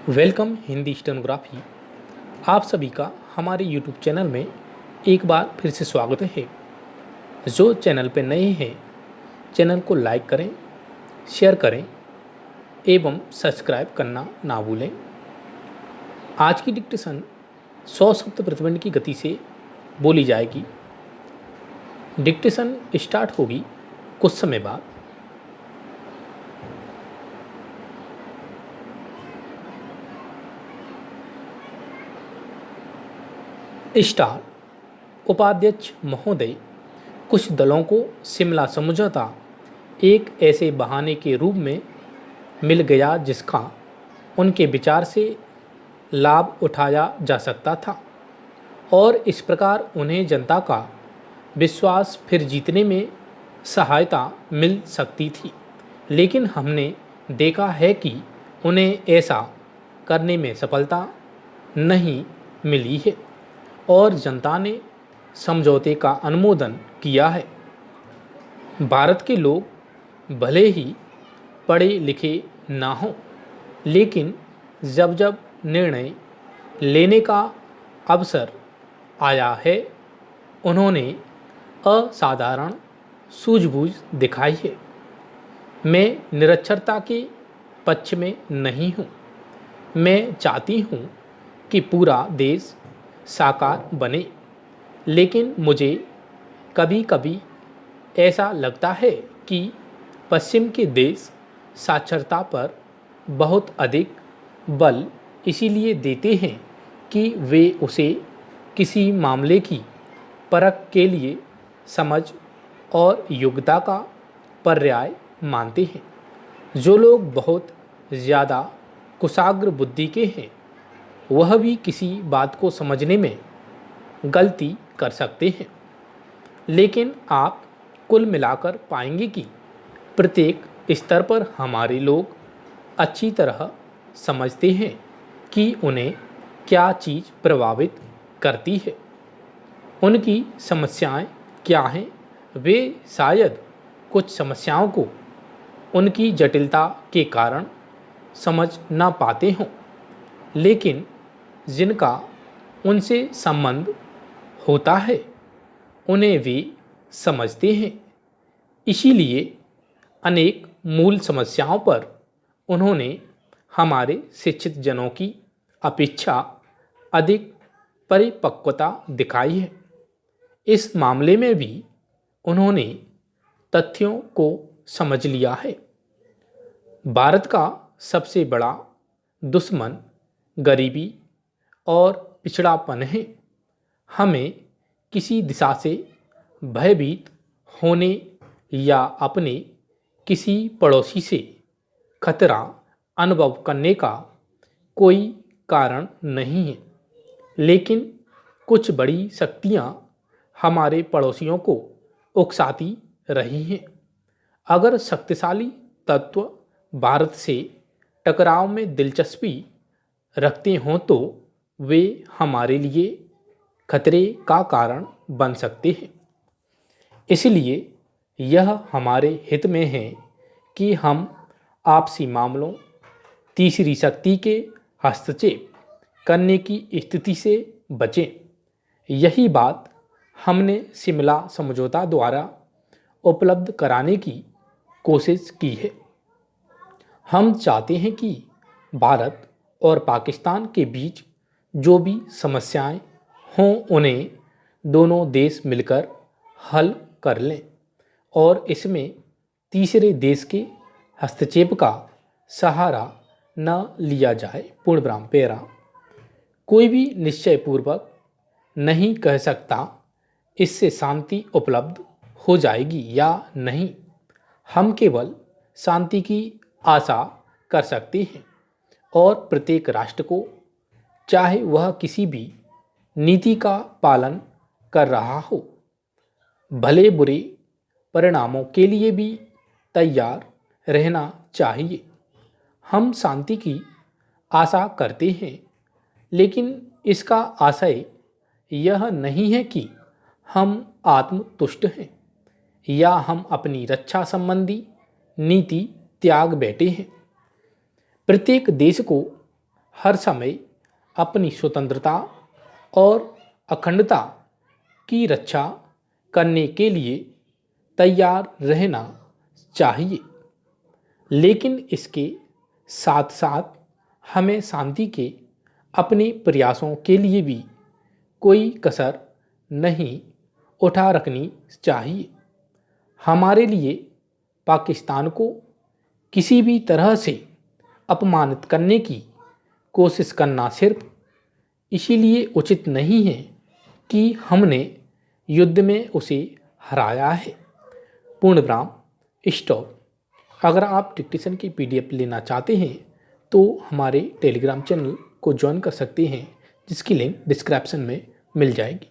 Welcome Hindi stenography. आप सभी का हमारे यूट्यूब चैनल में एक बार फिर से स्वागत है। जो चैनल पर नए हैं चैनल को लाइक करें, शेयर करें एवं सब्सक्राइब करना ना भूलें। आज की डिक्टेशन 100 शब्द प्रति मिनट की गति से बोली जाएगी। डिक्टेशन स्टार्ट होगी कुछ समय बाद। स्टार उपाध्यक्ष महोदय, कुछ दलों को शिमला समझौता एक ऐसे बहाने के रूप में मिल गया जिसका उनके विचार से लाभ उठाया जा सकता था और इस प्रकार उन्हें जनता का विश्वास फिर जीतने में सहायता मिल सकती थी। लेकिन हमने देखा है कि उन्हें ऐसा करने में सफलता नहीं मिली है और जनता ने समझौते का अनुमोदन किया है। भारत के लोग भले ही पढ़े लिखे ना हों, लेकिन जब जब निर्णय लेने का अवसर आया है उन्होंने असाधारण सूझबूझ दिखाई है। मैं निरक्षरता के पक्ष में नहीं हूँ। मैं चाहती हूँ कि पूरा देश साकार बने, लेकिन मुझे कभी कभी ऐसा लगता है कि पश्चिम के देश साक्षरता पर बहुत अधिक बल इसीलिए देते हैं कि वे उसे किसी मामले की परख के लिए समझ और योग्यता का पर्याय मानते हैं। जो लोग बहुत ज़्यादा कुशाग्र बुद्धि के हैं वह भी किसी बात को समझने में गलती कर सकते हैं, लेकिन आप कुल मिलाकर पाएंगे कि प्रत्येक स्तर पर हमारे लोग अच्छी तरह समझते हैं कि उन्हें क्या चीज़ प्रभावित करती है, उनकी समस्याएं क्या हैं। वे शायद कुछ समस्याओं को उनकी जटिलता के कारण समझ ना पाते हों, लेकिन जिनका उनसे संबंध होता है उन्हें वे समझते हैं। इसीलिए अनेक मूल समस्याओं पर उन्होंने हमारे शिक्षित जनों की अपेक्षा अधिक परिपक्वता दिखाई है। इस मामले में भी उन्होंने तथ्यों को समझ लिया है। भारत का सबसे बड़ा दुश्मन गरीबी और पिछड़ापन है। हमें किसी दिशा से भयभीत होने या अपने किसी पड़ोसी से खतरा अनुभव करने का कोई कारण नहीं है, लेकिन कुछ बड़ी शक्तियां हमारे पड़ोसियों को उकसाती रही हैं। अगर शक्तिशाली तत्व भारत से टकराव में दिलचस्पी रखते हों तो वे हमारे लिए खतरे का कारण बन सकते हैं। इसलिए यह हमारे हित में है कि हम आपसी मामलों, तीसरी शक्ति के हस्तक्षेप करने की स्थिति से बचें। यही बात हमने शिमला समझौता द्वारा उपलब्ध कराने की कोशिश की है। हम चाहते हैं कि भारत और पाकिस्तान के बीच जो भी समस्याएं हों उन्हें दोनों देश मिलकर हल कर लें और इसमें तीसरे देश के हस्तक्षेप का सहारा न लिया जाए। पूर्णविराम पेरा। कोई भी निश्चयपूर्वक नहीं कह सकता इससे शांति उपलब्ध हो जाएगी या नहीं। हम केवल शांति की आशा कर सकते हैं और प्रत्येक राष्ट्र को, चाहे वह किसी भी नीति का पालन कर रहा हो, भले बुरे परिणामों के लिए भी तैयार रहना चाहिए। हम शांति की आशा करते हैं, लेकिन इसका आशय यह नहीं है कि हम आत्मतुष्ट हैं या हम अपनी रक्षा संबंधी नीति त्याग बैठे हैं। प्रत्येक देश को हर समय अपनी स्वतंत्रता और अखंडता की रक्षा करने के लिए तैयार रहना चाहिए, लेकिन इसके साथ साथ हमें शांति के अपने प्रयासों के लिए भी कोई कसर नहीं उठा रखनी चाहिए। हमारे लिए पाकिस्तान को किसी भी तरह से अपमानित करने की कोशिश करना सिर्फ इसीलिए उचित नहीं है कि हमने युद्ध में उसे हराया है। पूर्णविराम स्टॉप। अगर आप डिक्टेशन की PDF लेना चाहते हैं तो हमारे टेलीग्राम चैनल को ज्वाइन कर सकते हैं, जिसकी लिंक डिस्क्रिप्शन में मिल जाएगी।